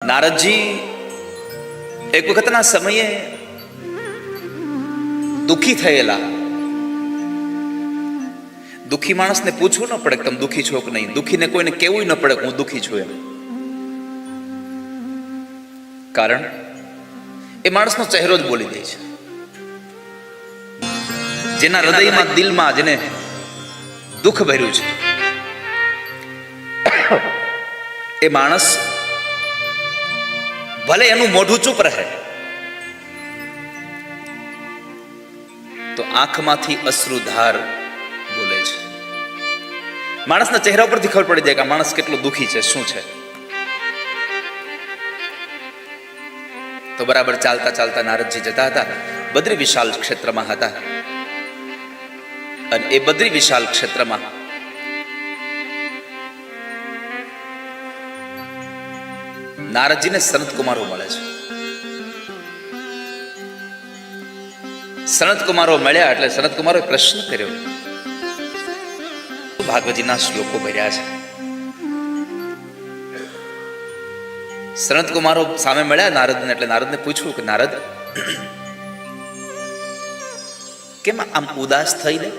નારદજી એક વખતના સમયે દુઃખી થયેલા. દુઃખી માણસને પૂછવું ન પડે કે તમે દુઃખી છો કે નહીં. દુઃખીને કોઈને કહેવું ન પડે કે હું દુઃખી છું એમ. કારણ એ માણસનો ચહેરો જ બોલી દે છે. જેના હૃદયમાં, દિલમાં જેને દુઃખ ભર્યું છે એ માણસ ભલે એનું મોઢું ચૂપ રહે તો આંખમાંથી અશ્રુધાર બોલે છે. માણસના ચહેરા ઉપરથી ખબર પડી જાય કે આ માણસ કેટલો દુઃખી છે, શું છે. તો બરાબર ચાલતા ચાલતા નારદજી જતા હતા. બદ્રી વિશાલ ક્ષેત્રમાં હતા અને એ બદ્રી વિશાલ ક્ષેત્રમાં નારદજીને સનત કુમારો મળે છે. સનત કુમારો મળ્યા એટલે સનત કુમારોએ પ્રશ્ન કર્યો. ભાગવતજીના શ્લોકો ભર્યા છે. સનત કુમારો સામે મળ્યા નારદને એટલે નારદને પૂછ્યું કે નારદ, કેમ આમ ઉદાસ થઈને?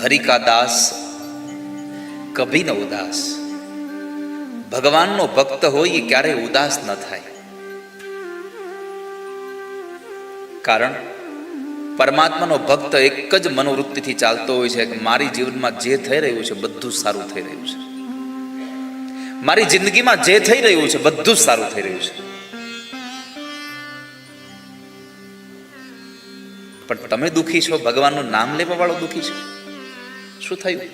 હરિ કા દાસ કભી ન ઉદાસ. ભગવાનનો ભક્ત હોય એ ક્યારેય ઉદાસ ન થાય. કારણ પરમાત્માનો ભક્ત એક જ મનોવૃત્તિથી ચાલતો હોય છે કે મારી જીવનમાં જે થઈ રહ્યું છે બધું સારું થઈ રહ્યું છે. મારી જિંદગીમાં જે થઈ રહ્યું છે બધું જ સારું થઈ રહ્યું છે. પણ તમે દુઃખી છો, ભગવાનનું નામ લેવા વાળો દુઃખી છે. શું થયું?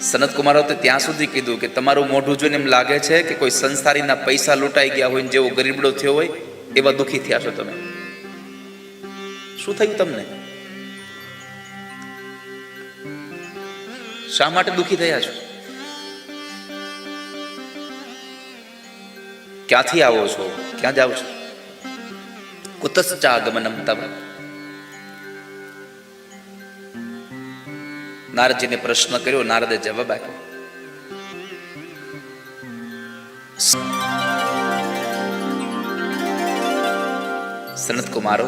સનત કુમારો તો ત્યાં સુધી કીધું કે તમારું મોઢું જોઈને એમ લાગે છે કે કોઈ સંસારીના પૈસા લૂંટાઈ ગયા હોય, જેવો ગરીબડો થયો હોય એવા દુઃખી થયા છો તમે. શું થયું તમને? શા માટે દુઃખી થયા છો? ક્યાંથી આવો છો? ક્યાં જાઓ છો? કુતશ્ચાગમનમ તવ. નારદજીને પ્રશ્ન કર્યો. નારદે જવાબ આપ્યો. સનત કુમારો,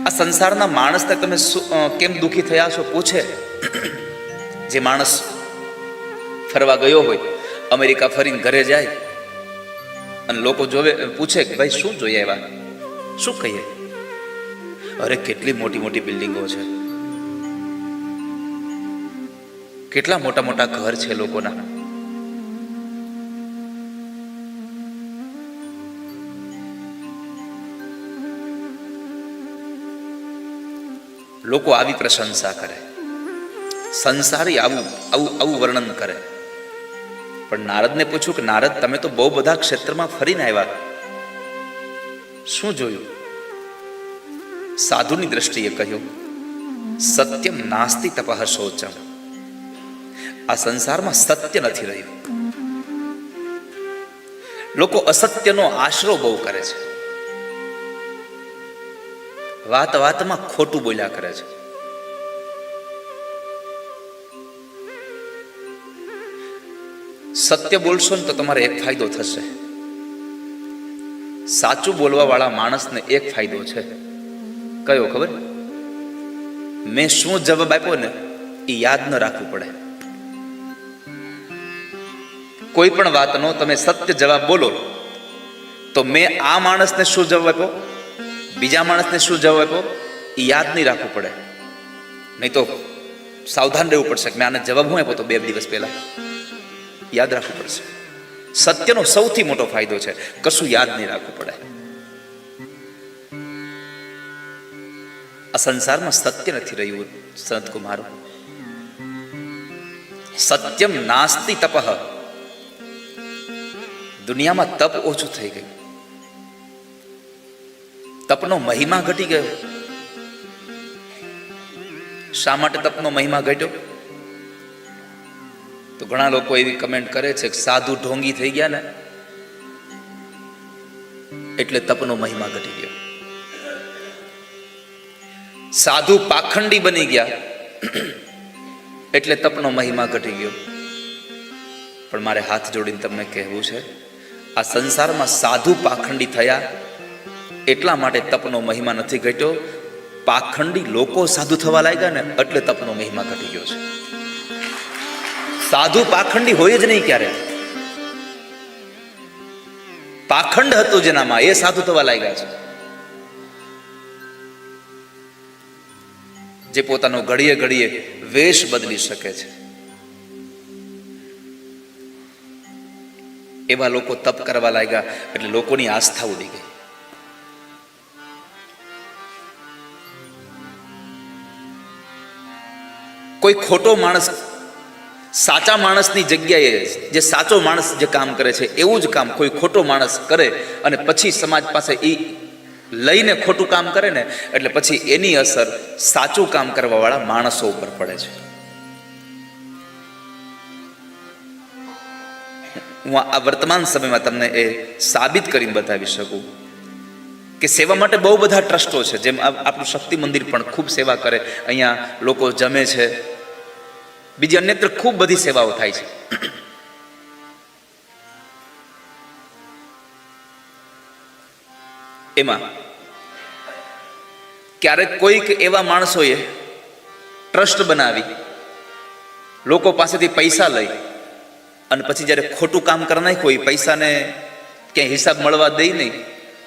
આ સંસારના માણસને તમે કેમ દુઃખી થયા છો પૂછે. જે માણસ ફરવા ગયો હોય, અમેરિકા ફરીને ઘરે જાય અને લોકો જોવે, પૂછે કે ભાઈ શું જોઈએ એવા, શું કહીએ? અરે કેટલી મોટી મોટી બિલ્ડિંગો છે, કેટલા મોટા મોટા ઘર છે લોકોના. લોકો આવી પ્રશંસા કરે, સંસારી આવું વર્ણન કરે. પણ નારદને પૂછ્યું કે નારદ, તમે તો બહુ બધા ક્ષેત્રમાં ફરીને આવ્યા, શું જોયું? સાધુની દ્રષ્ટિએ કહ્યું, સત્યમ નાસ્તિ તપઃ શૌચમ. આ સંસારમાં સત્ય નથી રહ્યું. લોકો અસત્યનો આશરો બહુ કરે છે. વાત વાતમાં ખોટું બોલ્યા કરે છે. સત્ય બોલશો ને તો તમારે એક ફાયદો થશે. સાચું બોલવા વાળા માણસને એક ફાયદો છે. કયો ખબર? મેં શું જવાબ આપ્યો ને એ યાદ ન રાખવું પડે. કોઈ પણ વાતનો તમે સત્ય જવાબ બોલો તો મેં આ માણસને શું જવાબ આપ્યો, બીજા માણસને શું જવાબ આપ્યો, એ યાદ નહીં રાખવું પડે. નહીં તો સાવધાન રહેવું પડશે કે મેં આને જવાબ હું આપ્યો તો 2 દિવસ પહેલા. યાદ રાખવું પડશે. સત્યનો સૌથી મોટો ફાયદો છે, કશું યાદ નહીં રાખવું પડે. આ સંસારમાં સત્ય નથી રહ્યું સંત કુમારો. સત્યમ નાસ્તિ તપઃ. દુનિયામાં તપ ઓછું થઈ ગયું. તપનો મહિમા ઘટી ગયો. શા માટે તપનો મહિમા ઘટ્યો? તો ઘણા લોકો એવી કમેન્ટ કરે છે કે સાધુ ઢોંગી થઈ ગયા ને એટલે તપનો મહિમા ઘટી ગયો. સાધુ પાખંડી બની ગયા એટલે તપનો મહિમા ઘટી ગયો. પણ મારે હાથ જોડીને તમને કહેવું છે, આ સંસારમાં સાધુ પાખંડી થયા એટલા માટે તપનો મહિમા નથી ઘટ્યો. પાખંડી લોકો સાધુ થવા લાગ્યા ને એટલે તપનો મહિમા ઘટી ગયો છે. સાધુ પાખંડી હોય જ નહીં ક્યારે. પાખંડ હતું જેનામાં એ સાધુ થવા લાગ્યા છે. જે પોતાનો ઘડીએ ઘડીએ વેશ બદલી શકે છે એવા લોકો તપ કરવા લાગ્યા એટલે લોકોની આસ્થા ઉડી ગઈ. કોઈ ખોટો માણસ સાચા માણસની જગ્યાએ જે સાચો માણસ જે કામ કરે છે એવું જ કામ કોઈ ખોટો માણસ કરે અને પછી સમાજ પાસે એ લઈને ખોટું કામ કરે ને એટલે પછી એની અસર સાચું કામ કરવા વાળા માણસો ઉપર પડે છે. હું આ વર્તમાન સમયમાં તમને એ સાબિત કરીને બતાવી શકું કે સેવા માટે બહુ બધા ટ્રસ્ટો છે. જેમ આપણું શક્તિ મંદિર પણ ખૂબ સેવા કરે, અહીંયા લોકો જમે છે, બીજી અન્યત્ર ખૂબ બધી સેવાઓ થાય છે. એમાં ક્યારેક કોઈક એવા માણસોએ ટ્રસ્ટ બનાવી લોકો પાસેથી પૈસા લઈ અને પછી જ્યારે ખોટું કામ કરી નાખ્યું એ પૈસાને ક્યાંય હિસાબ મળવા દઈ નહીં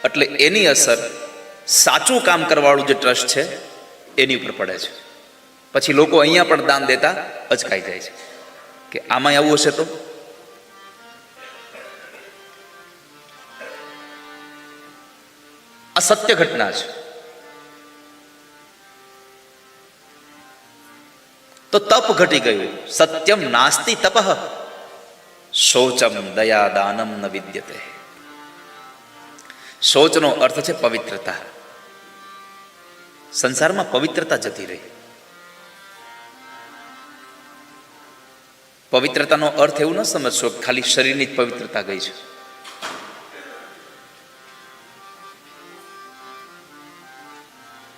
એટલે એની અસર સાચું કામ કરવાવાળું જે ટ્રસ્ટ છે એની ઉપર પડે છે. પછી લોકો અહીંયા પણ દાન દેતા અચકાઈ જાય છે કે આમાં આવું હશે તો. આ સત્ય ઘટના છે. તો તપ ઘટી ગયું. સત્યમ નાસ્તિ તપઃ શૌચમ દયા દાનમ ન વિદ્યતે. શૌચનો અર્થ છે પવિત્રતા. સંસારમાં પવિત્રતા જતી રહી. પવિત્રતાનો અર્થ એવું ન સમજશો ખાલી શરીરની જ પવિત્રતા ગઈ છે.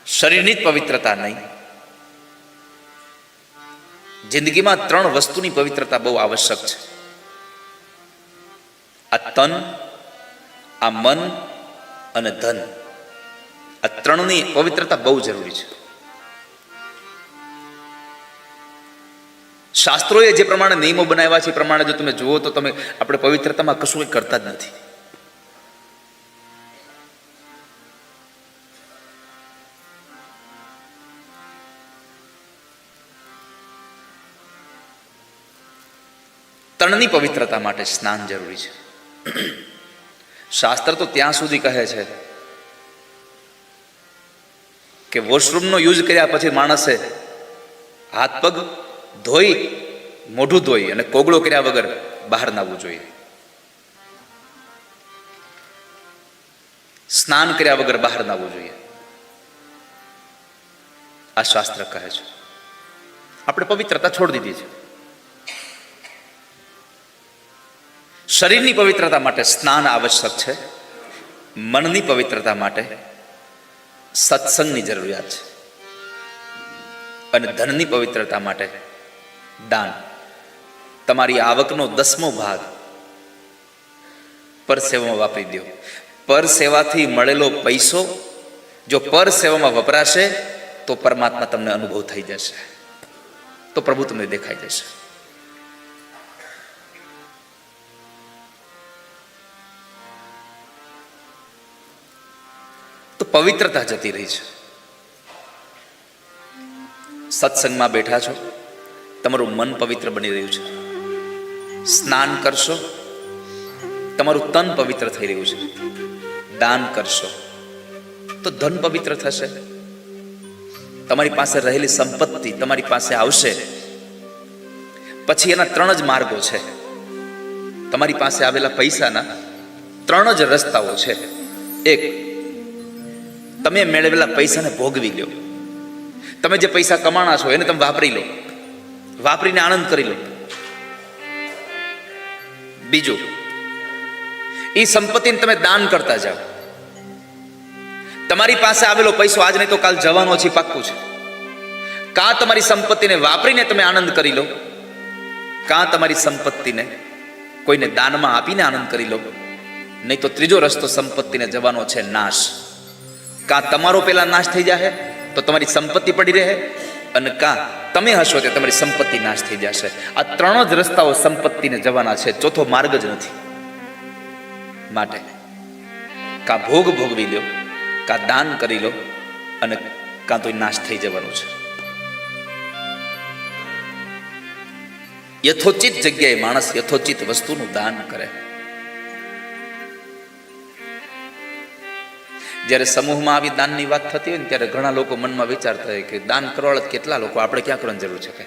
શરીરની જ પવિત્રતા નહીં, જિંદગીમાં 3 વસ્તુની પવિત્રતા બહુ આવશ્યક છે. આ તન, આ મન અને ધન, આ 3ની પવિત્રતા બહુ જરૂરી છે. શાસ્ત્રોએ જે પ્રમાણે નિયમો બનાવ્યા છે એ પ્રમાણે જો તમે જુઓ તો તમે આપણે પવિત્રતામાં કશું કંઈ કરતા જ નથી. તનની પવિત્રતા માટે સ્નાન જરૂરી છે. શાસ્ત્ર તો ત્યાં સુધી કહે છે કે વોશરૂમનો યુઝ કર્યા પછી માણસે હાથ પગ ધોઈ, મોઢું ધોઈ અને કોગળો કર્યા વગર બહાર નાવવું જોઈએ. સ્નાન કર્યા વગર બહાર નાવવું જોઈએ. આ શાસ્ત્ર કહે છે. આપણે પવિત્રતા છોડી દીધી છે. શરીરની પવિત્રતા માટે સ્નાન આવશ્યક છે. મનની પવિત્રતા માટે સત્સંગની જરૂરિયાત છે. અને ધનની પવિત્રતા માટે દાન. તમારી આવકનો 10મો ભાગ પરસેવામાં વાપરી દો. પરસેવાથી મળેલો પૈસો જો પરસેવામાં વપરાશે તો પરમાત્મા તમને અનુભવ થઈ જશે, તો પ્રભુ તમને દેખાઈ જશે. તો પવિત્રતા જતી રહી છે. સત્સંગમાં બેઠા છો, તમારું મન પવિત્ર બની રહ્યું છે. સ્નાન કરશો, તમારું તન પવિત્ર થઈ રહ્યું છે. દાન કરશો તો ધન પવિત્ર થશે. તમારી પાસે રહેલી સંપત્તિ તમારી પાસે આવશે. પછી એના 3 જ માર્ગો છે. તમારી પાસે આવેલા પૈસાના 3 જ રસ્તાઓ છે. એક, તમે મેળવેલા પૈસાને ભોગવી લો. તમે જે પૈસા કમાણા છો એને તમે વાપરી લો, વાપરીને આનંદ કરી લો. બીજું, એ સંપત્તિને તમે દાન કરતા જાઓ. તમારી પાસે આવેલો પૈસો આજ નહીં તો કાલ જવાનો છે, પાક્કું છે. કાં તમારી સંપત્તિને વાપરીને તમે આનંદ કરી લો, કાં તમારી સંપત્તિને કોઈને દાનમાં આપીને આનંદ કરી લો. નહીં તો ત્રીજો રસ્તો સંપત્તિને જવાનો છે નાશ. કાં તમારો પેલા નાશ થઈ જાય તો તમારી સંપત્તિ પડી રહે, અને કાં તમે હશો તે તમારી સંપત્તિ નાશ થઈ જશે. આ ત્રણ જ રસ્તાઓ સંપત્તિને જવાના છે, ચોથો માર્ગ જ નથી. માટે કાં ભોગ ભોગવી લો, કાં દાન કરી લો, અને કાં તો નાશ થઈ જવાનું છે. યથોચિત જગ્યાએ માણસ યથોચિત વસ્તુનું દાન કરે. જ્યારે સમૂહમાં આવી દાનની વાત થતી હોય ને ત્યારે ઘણા લોકો મનમાં વિચારતા હોય કે દાન કરવાળા કેટલા લોકો, આપણે ક્યાં કરવાની જરૂર છે?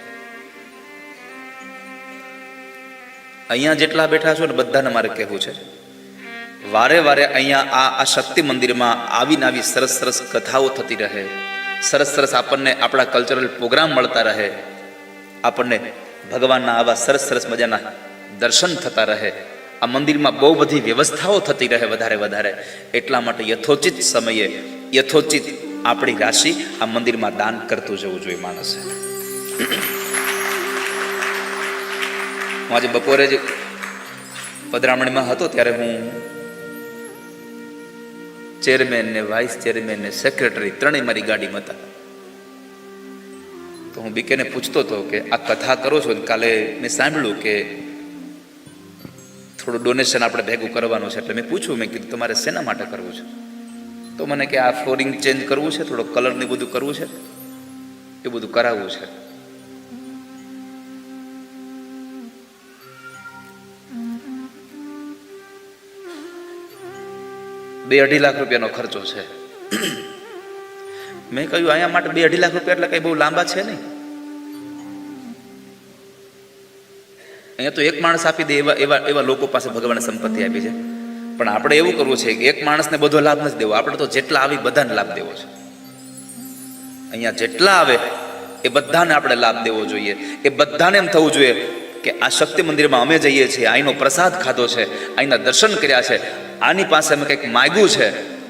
અહીંયા જેટલા બેઠા છો ને બધાને મારે કહેવું છે, વારે વારે અહીંયા આ શક્તિ મંદિરમાં આવીને આવી સરસ સરસ કથાઓ થતી રહે, સરસ સરસ આપણને આપણા કલ્ચરલ પ્રોગ્રામ મળતા રહે, આપણને ભગવાનના આવા સરસ સરસ મજાના દર્શન થતા રહે, આ મંદિરમાં બહુ બધી વ્યવસ્થાઓ થતી રહે વધારે વધારે. એટલા માટે યથોચિત સમયે યથોચિત આપણી રાશિ આ મંદિરમાં દાન કરતું જવું જોઈએ માણસે. હું આજે બપોરે જ પધરામણીમાં હતો ત્યારે હું ચેરમેન ને વાઇસ ચેરમેન ને સેક્રેટરી ત્રણેય મારી ગાડીમાં હતા. તો હું બીકેને પૂછતો હતો કે આ કથા કરો છો, કાલે મેં સાંભળ્યું કે થોડું ડોનેશન આપણે ભેગું કરવાનું છે. એટલે મેં પૂછ્યું, મેં કીધું તમારે શેના માટે કરવું છે? તો મને કે આ ફ્લોરિંગ ચેન્જ કરવું છે, થોડો કલર ને બધું કરવું છે, એ બધું કરાવવું છે. $2-2.5 લાખ રૂપિયાનો ખર્ચો છે. મેં કહ્યું અહીંયા માટે 2-2.5 લાખ રૂપિયા એટલે કઈ બહુ લાંબા છે નહીં. અહીંયા તો એક માણસ આપી દે એવા લોકો પાસે ભગવાને સંપત્તિ આપી છે. પણ આપણે એવું કરવું છે કે એક માણસને બધો લાભ નથી દેવો, આપણે તો જેટલા આવી બધાને લાભ દેવો છે. અહીંયા જેટલા આવે એ બધાને આપણે લાભ દેવો જોઈએ. એ બધાને એમ થવું જોઈએ કે આ શક્તિ મંદિરમાં અમે જઈએ છીએ, અહીંનો પ્રસાદ ખાધો છે, અહીંના દર્શન કર્યા છે, આની પાસે અમે કંઈક માગ્યું છે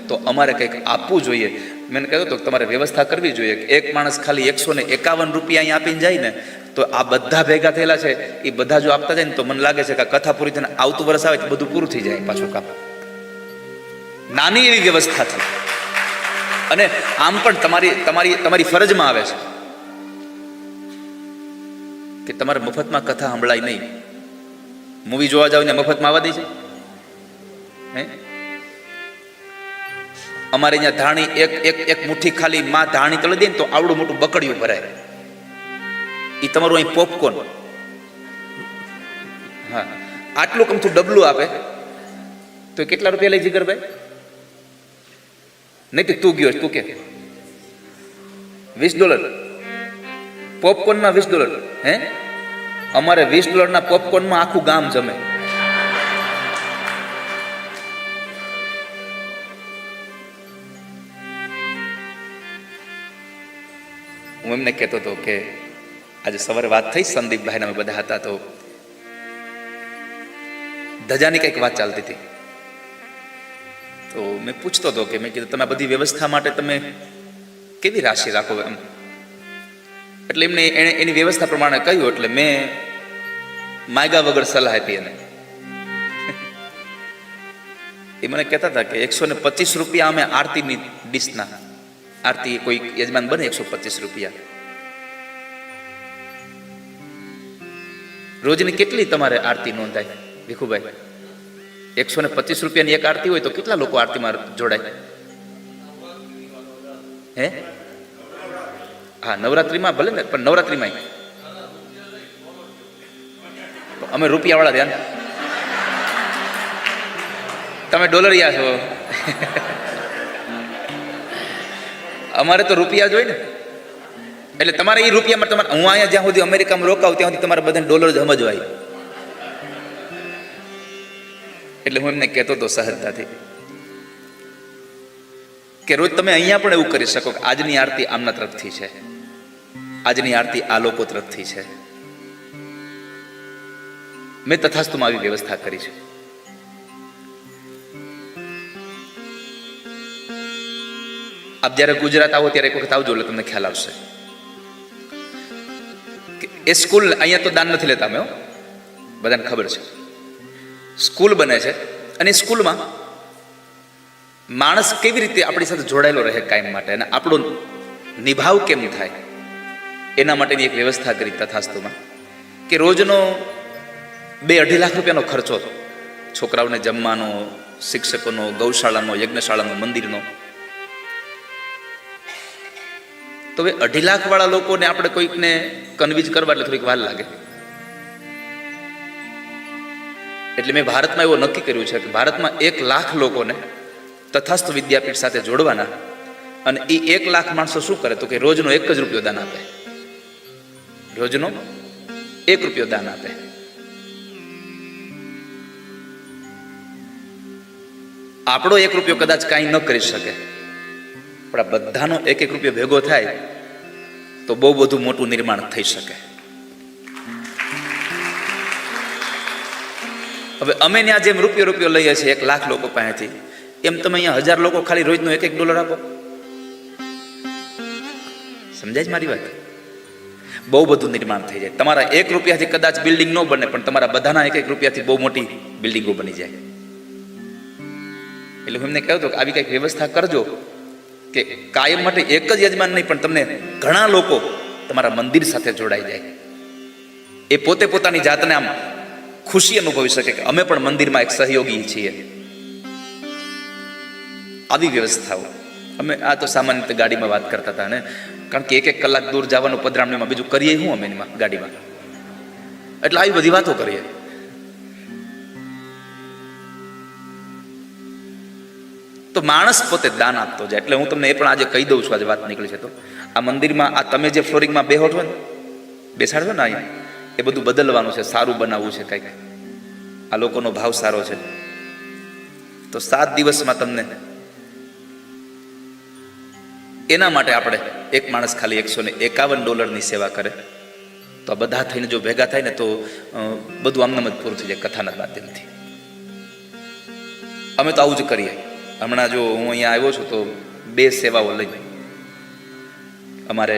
તો અમારે કંઈક આપવું જોઈએ. મેં કહ્યું તો તમારે વ્યવસ્થા કરવી જોઈએ કે એક માણસ ખાલી 151 રૂપિયા અહીં આપીને જાય ને તો આ બધા ભેગા થયેલા છે એ બધા જો આપતા જાય ને તો મને લાગે છે કે કથા પૂરી થઈને આવતું વર્ષ આવે તો બધું પૂરું થઈ જાય પાછું કામ. નાની એવી વ્યવસ્થા થઈ, અને આમ પણ તમારી ફરજમાં આવે છે કે તમારે મફતમાં કથા સંભળાય નહીં. મૂવી જોવા જાવ ને મફતમાં આવવા દે છે? અમારે અહીંયા ધાણી એક મુઠ્ઠી ખાલી માં ધાણી તળી દે ને તો આવડું મોટું બકડિયું ભરાય. એ તમારું અહીં પોપકોર્ન, હા આટલું કમથું ડબલું આપે તો કેટલા રૂપિયા લઈ જીગરભાઈ? નહીં તું ગયો તું કે $20 પોપકોર્નમાં $20. હે અમારે $20 પોપકોર્નમાં આખું ગામ જમે. હું એમને કહેતો હતો કે આજે સવારે વાત થઈ સંદીપભાઈ અમે બધા હતા તો ધજાની કંઈક વાત ચાલતી હતી. તો મેં પૂછતો હતો કે મેં કીધું તમે બધી વ્યવસ્થા માટે તમે કેવી રાશિ રાખો એમ? એટલે એમને એની વ્યવસ્થા પ્રમાણે કહ્યું. એટલે મેં માગ્યા વગર સલાહ આપી એને. એ મને કહેતા હતા કે 125 રૂપિયા અમે આરતીની ડીશના, આરતી કોઈ યજમાન બને 125 રૂપિયા. રોજની કેટલી તમારે આરતી નોંધાય ભીખુભાઈ? 125 રૂપિયાની એક આરતી હોય તો કેટલા લોકો આરતીમાં જોડાય? હે હા નવરાત્રિમાં ભલે ને, પણ નવરાત્રિમાં અમે રૂપિયા વાળા ધ્યાન, તમે ડોલરિયા છો. અમારે તો રૂપિયા જ હોય ને. એટલે તમારે એ રૂપિયામાં તમારે, હું અહીંયા જ્યાં સુધી અમેરિકામાં રોકાવું ત્યાં સુધી તમારે બધાને ડોલર જ સમજવાય. એટલે હું એમને કહેતો હતો સહજતાથી કે રોજ તમે અહીંયા પણ એવું કરી શકો કે આજની આરતી આમના તરફથી છે, આજની આરતી આ લોકો તરફથી છે. મેં તથાસ્તુમાં આવી વ્યવસ્થા કરી છે. આપ જ્યારે ગુજરાત આવો ત્યારે એક વખત આવજો એટલે તમને ખ્યાલ આવશે. એ સ્કૂલ અહીંયા તો દાન નથી લેતા અમે, બધાને ખબર છે. સ્કૂલ બને છે અને સ્કૂલમાં માણસ કેવી રીતે આપણી સાથે જોડાયેલો રહે કાયમ માટે અને આપણો નિભાવ કેમ થાય એના માટેની એક વ્યવસ્થા કરી તથાસ્તુમાં કે રોજનો 2-2.5 લાખ રૂપિયાનો ખર્ચો છોકરાઓને જમવાનો, શિક્ષકોનો, ગૌશાળાનો, યજ્ઞશાળાનો, મંદિરનો. તો હવે 2.5 લાખ વાળા લોકોને આપણે કોઈકને કન્વિન્સ કરવા એટલે થોડીક વાર લાગે. એટલે મેં ભારતમાં એવું નક્કી કર્યું છે કે ભારતમાં 1 લાખ લોકોને તથાસ્તુ વિદ્યાપીઠ સાથે જોડવાના અને એ 1 લાખ માણસો શું કરે તો કે રોજનો 1 જ રૂપિયો દાન આપે. રોજનો 1 રૂપિયો દાન આપે. આપણો 1 રૂપિયો કદાચ કાંઈ ન કરી શકે, પણ આ બધાનો 1-1 રૂપિયો ભેગો થાય તો બહુ બધું મોટું નિર્માણ થઈ શકે. હવે અમે ત્યાં જેમ રૂપિયો લઈએ છીએ 1 લાખ લોકો પાસેથી, એમ તમે અહીંયા 1000 લોકો ખાલી રોજનો $1 આપો. સમજાય છે મારી વાત? બહુ બધું નિર્માણ થઈ જાય. તમારા 1 રૂપિયાથી કદાચ બિલ્ડિંગ ન બને, પણ તમારા બધાના 1-1 રૂપિયાથી બહુ મોટી બિલ્ડિંગો બની જાય. એટલે હું એમને કહ્યું હતું કે આવી કંઈક વ્યવસ્થા કરજો કે કાયમ માટે એક જ યજમાન નહીં, પણ તમને ઘણા લોકો તમારા મંદિર સાથે જોડાઈ જાય. એ પોતે પોતાની જાતને આમ ખુશી અનુભવી શકે કે અમે પણ મંદિરમાં એક સહયોગી છીએ. આવી વ્યવસ્થાઓ અમે આ તો સામાન્ય રીતે ગાડીમાં વાત કરતા હતા ને, કારણ કે 1-1 કલાક દૂર જવાનું પધરામણીમાં બીજું કરીએ શું અમે એમાં ગાડીમાં, એટલે આવી બધી વાતો કરીએ. તો માણસ પોતે દાન આપતો જાય. એટલે હું તમને એ પણ આજે કહી દઉં છું, આજે વાત નીકળી છે તો આ મંદિરમાં આ તમે જે ફ્લોરિંગમાં બેસાડો ને અહીંયા, એ બધું બદલવાનું છે, સારું બનાવવું છે કંઈક. આ લોકોનો ભાવ સારો છે તો 7 દિવસમાં તમને એના માટે આપણે એક માણસ ખાલી $151 સેવા કરે તો આ બધા થઈને જો ભેગા થાય ને તો બધું આમનામ જ પૂરું થઈ જાય કથાના માધ્યમથી. અમે તો આવું જ કરીએ. હમણાં જો હું અહીંયા આવ્યો છું તો 2 સેવાઓ લઈ. અમારે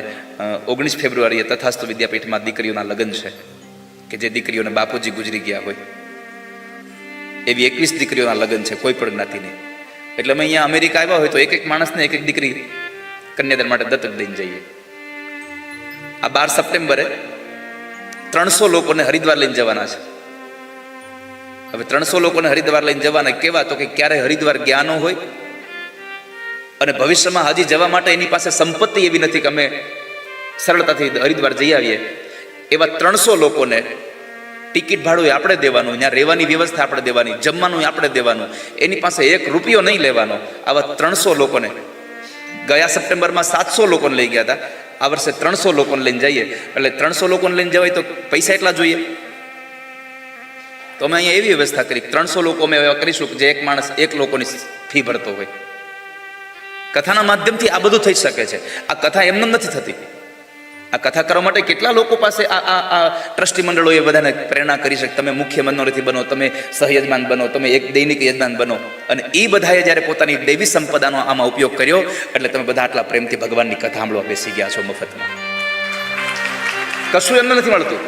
19 ફેબ્રુઆરીએ તથાસ્તુ વિદ્યાપીઠમાં દીકરીઓના લગ્ન છે કે જે દીકરીઓને બાપુજી ગુજરી ગયા હોય એવી 21 દીકરીઓના લગ્ન છે, કોઈ પણ જ્ઞાતિની. એટલે અમે અહીંયા અમેરિકા આવ્યા હોય તો 1-1 માણસને 1-1 દીકરી કન્યાદાન માટે દત્તક દઈને જઈએ. આ 12 સપ્ટેમ્બરે 300 લોકોને હરિદ્વાર લઈને જવાના છે. હવે 300 લોકોને હરિદ્વાર લઈને જવાના કેવા તો કે ક્યારે હરિદ્વાર ગયા ન હોય અને ભવિષ્યમાં હજી જવા માટે એની પાસે સંપત્તિ એવી નથી કે અમે સરળતાથી હરિદ્વાર જઈ આવીએ. એવા 300 લોકોને ટિકિટ ભાડું આપણે દેવાનું, ત્યાં રહેવાની વ્યવસ્થા આપણે દેવાની, જમવાનું આપણે દેવાનું, એની પાસે 1 રૂપિયો નહીં લેવાનો. આવા 300 લોકોને ગયા સપ્ટેમ્બરમાં 700 લોકોને લઈ ગયા હતા, આ વર્ષે 300 લોકોને લઈને જઈએ. એટલે 300 લોકોને લઈને જવાય તો પૈસા એટલા જોઈએ. તો અમે અહીંયા એવી વ્યવસ્થા કરી 300 લોકો અમે એવા કરીશું કે જે 1 માણસ 1 લોકોની ફી ભરતો હોય. કથાના માધ્યમથી આ બધું થઈ શકે છે. આ કથા એમને નથી થતી. આ કથા કરવા માટે કેટલા લોકો પાસે આ ટ્રસ્ટી મંડળોએ બધાને પ્રેરણા કરી છે. તમે મુખ્ય મનોરથી બનો, તમે સહયજમાન બનો, તમે એક દૈનિક યજમાન બનો. અને એ બધાએ જ્યારે પોતાની દૈવી સંપદાનો આમાં ઉપયોગ કર્યો એટલે તમે બધા આટલા પ્રેમથી ભગવાનની કથા સાંભળવા બેસી ગયા છો મફતમાં. કશું એમને નથી મળતું.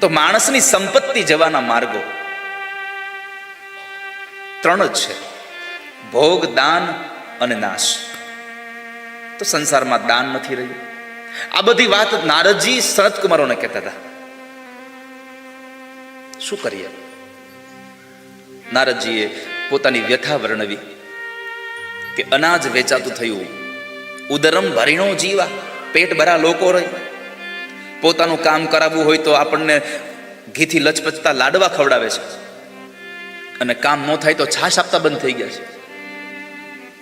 તો માણસની સંપત્તિ જવાના માર્ગો 3 જ છે: ભોગ, દાન અને નાશ. તો સંસારમાં દાન નથી રહ્યું. આ બધી વાત નારદજી સનત કુમારોને કહેતા હતા. શું કરીએ? નારદજીએ પોતાની વ્યથા વર્ણવી કે અનાજ વેચાતું થયું, ઉદરમ ભરીણો જીવા, પેટ ભરા લોકો રહે. પોતાનું કામ કરાવવું હોય તો આપણને ઘીથી લચપચતા લાડવા ખવડાવે છે અને કામ ન થાય તો છાશ આપતા બંધ થઈ ગયા છે.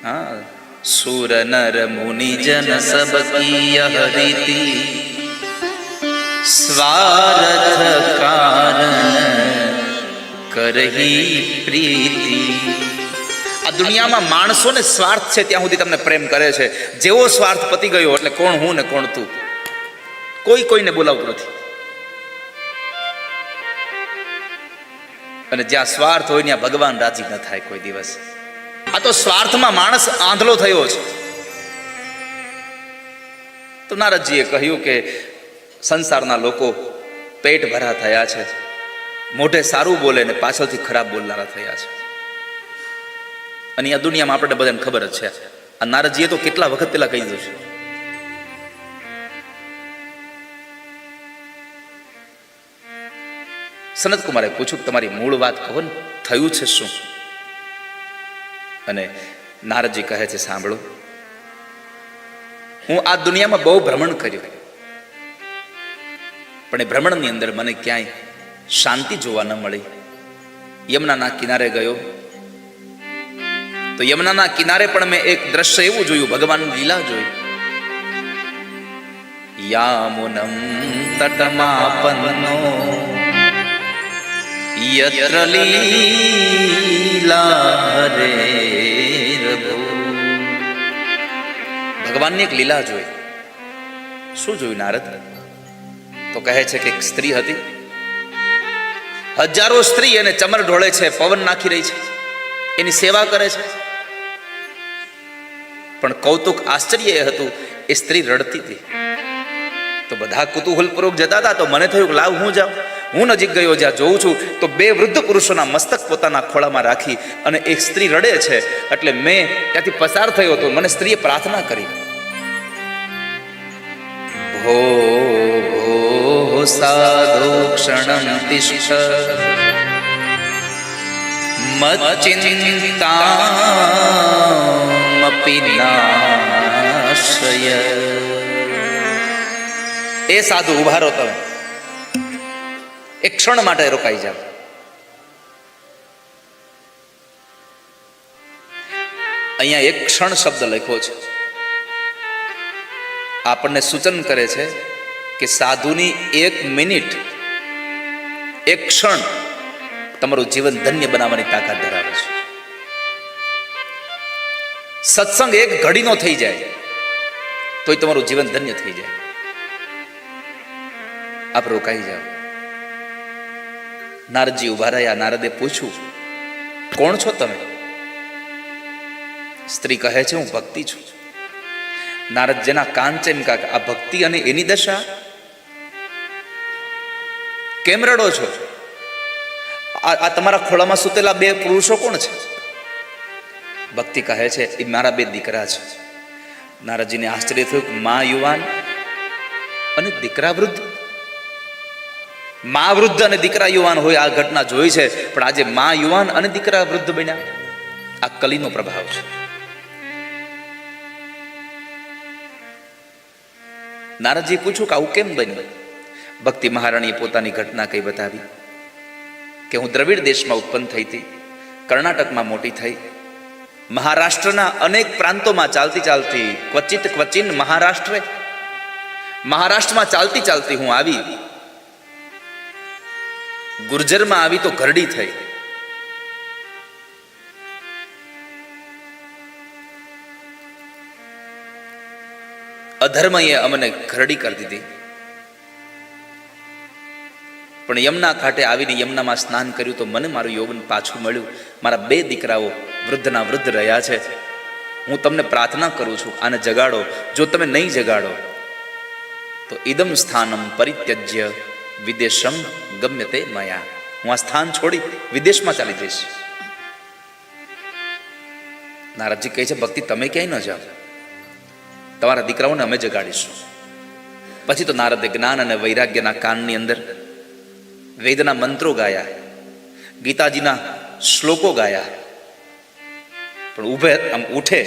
હા, સુર નર મુનિ જન સબ કિય હરિતિ, સ્વાર્થ કારણ કરહી પ્રીતિ. આ દુનિયામાં માણસોને સ્વાર્થ છે ત્યાં સુધી તમને પ્રેમ કરે છે. જેવો સ્વાર્થ પતી ગયો એટલે કોણ હું ને કોણ તું, કોઈ કોઈને બોલાવતું નથી. અને જ્યાં સ્વાર્થ હોય ત્યાં ભગવાન રાજી ન થાય કોઈ દિવસ. આ તો સ્વાર્થમાં માણસ આંધળો થયો છે. તો નારદજીએ કહ્યું કે સંસારના લોકો પેટ ભરા થયા છે, મોઢે સારું બોલે ને પાછળથી ખરાબ બોલનારા થયા છે. અને આ દુનિયામાં આપણે બધાને ખબર જ છે. આ નારદજીએ તો કેટલા વખત પેલા કહી દીધું છે. સનત કુમારે પૂછ્યું, તમારી મૂળ વાત કહો ને, થયું છે શું? અને નારદજી કહે છે, સાંભળો, હું આ દુનિયામાં બહુ ભ્રમણ કર્યું, પણ એ ભ્રમણની અંદર મને ક્યાંય શાંતિ જોવા ન મળી. યમુનાના કિનારે ગયો તો યમુનાના કિનારે પણ મેં એક દ્રશ્ય એવું જોયું, ભગવાનની લીલા જોઈ. યામુનમ તટમાપન્નો યત્ર લીલા હરેર્ભૂ. ભગવાનની એક લીલા જોઈ. શું જોયું નારદ? તો કહે છે કે એક સ્ત્રી હતી, હજારો સ્ત્રી એને ચમર ઢોળે છે, પવન નાખી રહી છે, એની સેવા કરે છે. પણ કૌતુક આશ્ચર્ય એ હતું, એ સ્ત્રી રડતી હતી. તો બધા કુતૂહલપૂર્વક જતા હતા. તો મને થયું કે લાવ હું જાઉં. હું નજીક ગયો, જ્યાં જોઉં છું તો બે વૃદ્ધ પુરુષોના મસ્તક પોતાના ખોળામાં રાખી અને એક સ્ત્રી રડે છે. એટલે મેં ત્યાંથી પસાર થયો તો મને સ્ત્રીએ પ્રાર્થના કરી, ભો ભો સાધુ ક્ષણં તિષ્ઠ મચ્ચિંતામપિ નાશય. એ સાધુ ઉભા રહો, તમે એક ક્ષણ માટે રોકાઈ જાઓ. અહીંયા એક ક્ષણ શબ્દ લખ્યો છે. આપણને સૂચન કરે છે કે સાધુની એક મિનિટ, એક ક્ષણ તમારું જીવન ધન્ય બનાવવાની તાકાત ધરાવે છે. સત્સંગ એક ઘડીનો થઈ જાય તોય તમારું જીવન ધન્ય થઈ જાય. આપ રોકાઈ જાઓ. નારદજી ઉભા રહ્યા. નારદે પૂછ્યું, કોણ છો તમે? સ્ત્રી કહે છે, હું ભક્તિ છું. નારદ જેના કાન છે એમ કાકા, આ ભક્તિ અને એની દશા, કેમ રડો છો? આ તમારા ખોળામાં સૂતેલા બે પુરુષો કોણ છે? ભક્તિ કહે છે, એ મારા બે દીકરા છે. નારદજીને આશ્ચર્ય થયું કે મા યુવાન અને દીકરા વૃદ્ધ. મા વૃદ્ધ અને દીકરા યુવાન હોય આ ઘટના જોઈ છે, પણ આજે મા યુવાન અને દીકરા વૃદ્ધ બન્યા. આ કલીનો પ્રભાવ છે. નારદજી પૂછ્યું કે આવું કેમ બન્યું? ભક્તિ મહારાણીએ પોતાની ઘટના કઈ બતાવી કે હું દ્રવિડ દેશમાં ઉત્પન્ન થઈ હતી, કર્ણાટકમાં મોટી થઈ, મહારાષ્ટ્રના અનેક પ્રાંતોમાં ચાલતી ચાલતી ક્વચિન મહારાષ્ટ્રમાં ચાલતી ચાલતી હું આવી, ગુર્જરમાં આવી તો ઘરડી થઈ. અધર્મએ અમને ઘરડી કરી દીધી. પણ યમુના ઘાટે આવીને યમુનામાં સ્નાન કર્યું તો મને મારું યૌવન પાછું મળ્યું. મારા બે દીકરાઓ વૃદ્ધના વૃદ્ધ રહ્યા છે. હું તમને પ્રાર્થના કરું છું, આને જગાડો. જો તમે નહીં જગાડો તો ઇદમ સ્થાનમ પરિત્યજ્ય વિદેશમ ગમ્યતે મયા. હું આ સ્થાન છોડી વિદેશમાં ચાલી જઈશ. નારદજી કહે છે, ભક્તિ તમે ક્યાંય ન જાઓ, તમારા દીકરાઓને અમે જગાડીશું. પછી તો નારદે જ્ઞાન અને વૈરાગ્યના કાનની અંદર વેદના મંત્રો ગાયા, ગીતાજીના શ્લોકો ગાયા. પણ આમ ઉઠે,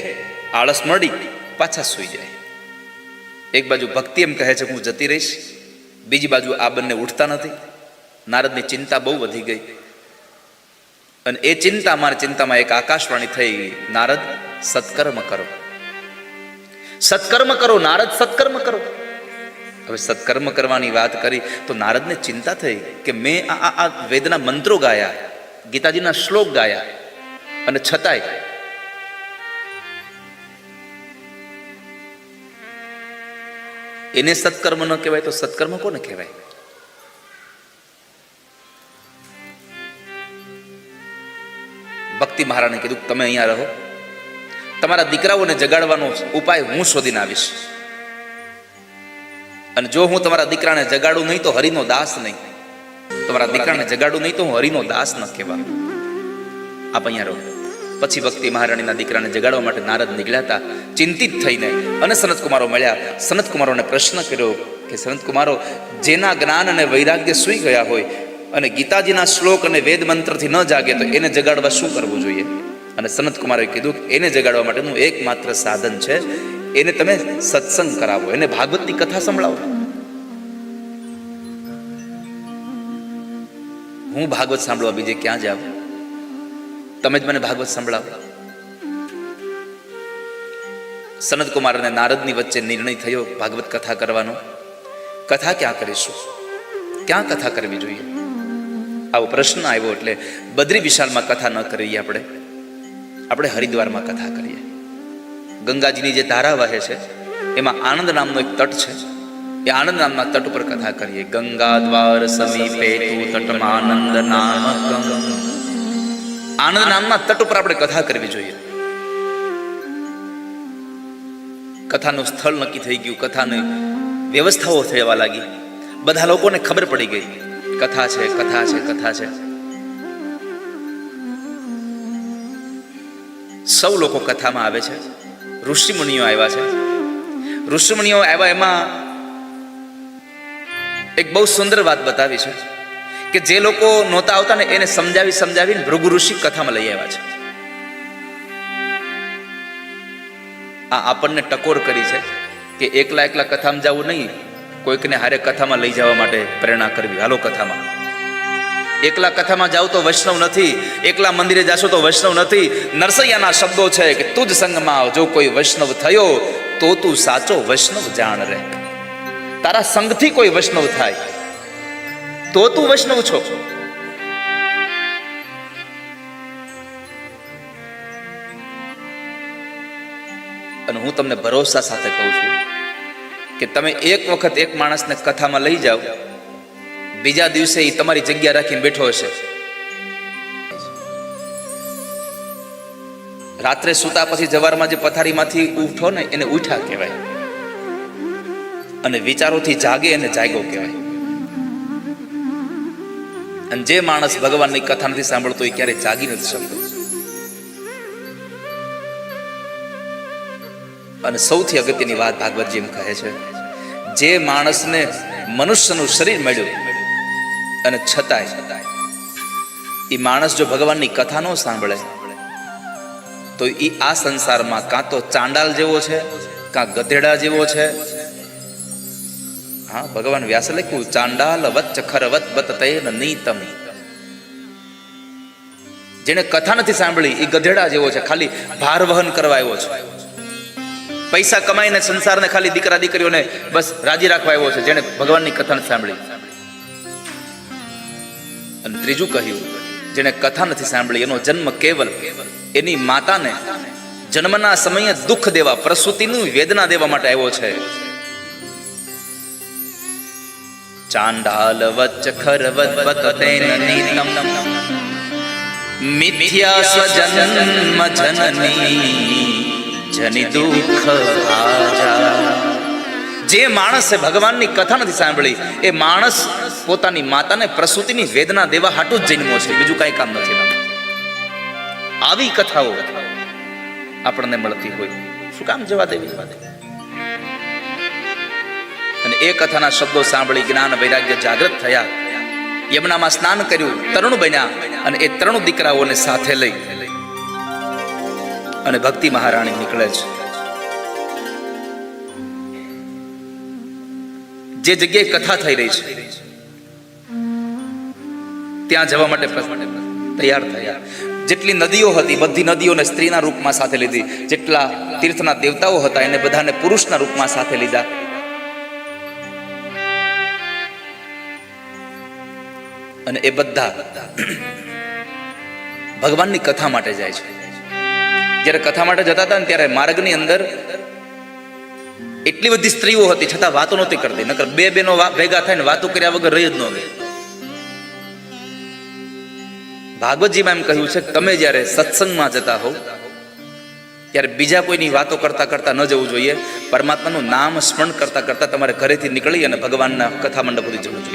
આળસ મળી, પાછા સૂઈ જાય. એક બાજુ ભક્તિ એમ કહે છે હું જતી રહીશ, બીજી બાજુ આ બંને ઉઠતા નથી. નારદની ચિંતા બહુ વધી ગઈ. અને એ ચિંતામાં એક આકાશવાણી થઈ, નારદ સત્કર્મ કરો, સત્કર્મ કરો, નારદ સત્કર્મ કરો. હવે સત્કર્મ કરવાની વાત કરી તો નારદને ચિંતા થઈ કે મેં આ વેદના મંત્રો ગાયા, ગીતાજીના શ્લોક ગાયા, અને છતાંય એને સત્કર્મ ન કહેવાય તો સત્કર્મ કોને કહેવાય? ભક્તિ મહારાજને કીધું તમે અહીંયા રહો, તમારા દીકરાઓને જગાડવાનો ઉપાય હું શોધીને આવીશ. અને જો હું તમારા દીકરાને જગાડું નહીં તો હરિનો દાસ નહીં, તમારા દીકરાને જગાડું નહીં તો હું હરિનો દાસ ન કહેવા. આપ અહીંયા રહો. પછી ભક્તિ મહારાણીના દીકરાને જગાડવા માટે નારદ નીકળ્યા હતા, ચિંતિત થઈને. અને સનતકુમારો મળ્યા. સનતકુમારોને પ્રશ્ન કર્યો કે સનતકુમારો, જેના જ્ઞાન અને વૈરાગ્ય સૂઈ ગયા હોય અને ગીતાજીના શ્લોક અને વેદ મંત્રથી ન જાગે તો એને જગાડવા શું કરવું જોઈએ? અને સનતકુમારોએ કીધું કે એને જગાડવા માટેનું એકમાત્ર સાધન છે, એને તમે સત્સંગ કરાવો, એને ભાગવતની કથા સંભળાવો. હું ભાગવત સાંભળવા બીજે ક્યાં જાવ? તમે જ મને ભાગવત સંભળાવો. સનતકુમાર અને નારદની વચ્ચે નિર્ણય થયો ભાગવત કથા કરવાનો. કથા ક્યાં કરીશું? ક્યાં કથા કરવી જોઈએ? આવો પ્રશ્ન આવ્યો એટલે બદ્રી વિશાલમાં કથા ન કરીએ, આપણે હરિદ્વારમાં કથા કરીએ. ગંગાજીની જે ધારા વહે છે એમાં આનંદ નામનો એક તટ છે, એ આનંદ નામના તટ ઉપર કથા કરીએ. ગંગા દ્વાર સમીપે તુ તટમાં આનંદ નામકં. આનંદ નામના તટ ઉપર આપણે કથા કરવી જોઈએ. કથાનું સ્થળ નક્કી થઈ ગયું, કથાની વ્યવસ્થાઓ થવા લાગી. બધા લોકોને ખબર પડી ગઈ કથા છે, કથા છે, કથા છે. સૌ લોકો કથામાં આવે છે. ઋષિમુનિઓ આવ્યા છે. ઋષિમુનિઓ આવ્યા એમાં એક બહુ સુંદર વાત બતાવી છે કે જે લોકો નહોતા આવતા ને એને સમજાવીને ભૃગુ ઋષિ કથામાં લઈ આવ્યા છે. આ આપણને ટકોર કરી છે કે એકલા કથામાં જવું નહીં, કોઈકને હારે કથામાં લઈ જવા માટે પ્રેરણા કરવી. હાલો કથામાં. એકલા કથામાં જાવ તો વૈષ્ણવ નથી, એકલા મંદિરે જાશો તો વૈષ્ણવ નથી. નરસૈયાના શબ્દો છે કે તુજ સંગમાં જો કોઈ વૈષ્ણવ થયો તો તું સાચો વૈષ્ણવ જાણ રે. તારા સંગથી કોઈ વૈષ્ણવ થાય તો તું વૈષ્ણવ છો. અને હું તમને ભરોસા સાથે કહું છું કે તમે એક વખત એક માણસને કથામાં લઈ જાઓ, બીજા દિવસે એ તમારી જગ્યા રાખીને બેઠો હશે. રાત્રે સૂતા પછી જવારમાં જે પથારીમાંથી ઉઠો ને એને ઉઠા કહેવાય, અને વિચારોથી જાગે એને જાગ્યો કહેવાય. અને જે માણસ ભગવાનની કથા નથી સાંભળતો એ ક્યારેય જાગી નથી શકતો. અને સૌથી અગત્યની વાત ભાગવતજી એમ કહે છે, જે માણસને મનુષ્યનું શરીર મળ્યું અને છતાંય એ માણસ જો ભગવાનની કથા ન સાંભળે તો એ આ સંસારમાં કાં તો ચાંડાલ જેવો છે, કાં ગધેડા જેવો છે. હા, ભગવાન વ્યાસે લખ્યું, ચાંડાલ વચ્ચ ખરવત બતતૈન નીતમ. જેને કથા નથી સાંભળી એ ગધેડા જેવો છે, ખાલી ભાર વહન કરવા આવ્યો છે. પૈસા કમાઈને સંસારને ખાલી દીકરા દીકરીઓને બસ રાજી રાખવા આવ્યો છે, જેને ભગવાનની કથા નથી સાંભળી. અને ત્રીજું કહ્યું, જેને કથા નથી સાંભળી એનો જન્મ કેવલ એની માતાને જન્મના સમયે દુઃખ દેવા, પ્રસૂતિની વેદના દેવા માટે આવ્યો છે. ચાંડાલ વચ્ચ ખરવત તૈન નીતમ મિથ્યા સ્વજન્મ જનની જની દુઃખ આજા. જે માણસે ભગવાનની કથા નથી સાંભળી એ માણસ પોતાની માતાને પ્રસૂતિની વેદના દેવા હાટું જ જન્મો છે, બીજું કઈ કામ નથી. આવી કથાઓ આપણને મળતી હોય, શું કામ જવા દેવી? અને એ કથાના શબ્દો સાંભળી જ્ઞાન વૈરાગ્ય જાગૃત થયા. યમુનામાં સ્નાન કર્યું, તરુણ બન્યા, અને એ તરુણ દીકરાઓને સાથે લઈ અને ભક્તિ મહારાણી નીકળે છે. જે જગ્યાએ કથા થઈ રહી છે ત્યાં જવા માટે તૈયાર થયા. જેટલી નદીઓ હતી બધી નદીઓને સ્ત્રીના રૂપમાં સાથે લીધી. જેટલા તીર્થના દેવતાઓ હતા એને બધાને પુરુષના રૂપમાં સાથે લીધા. અને એ બધા ભગવાનની કથા માટે જાય છે. જ્યારે કથા માટે જતા હતા ને ત્યારે માર્ગની અંદર એટલી બધી સ્ત્રીઓ હતી છતાં વાતો નહોતી કરતી. નકર બે બેનો ભેગા થાય ને વાતો કર્યા વગર રહી જ ન ગઈ. ભાગવતજીમાં એમ કહ્યું છે, તમે જ્યારે સત્સંગમાં જતા હો ત્યારે બીજા કોઈની વાતો કરતાં કરતાં ન જવું જોઈએ. પરમાત્માનું નામ સ્મરણ કરતાં કરતાં તમારે ઘરેથી નીકળી અને ભગવાનના કથા મંડપ સુધી જવું જોઈએ.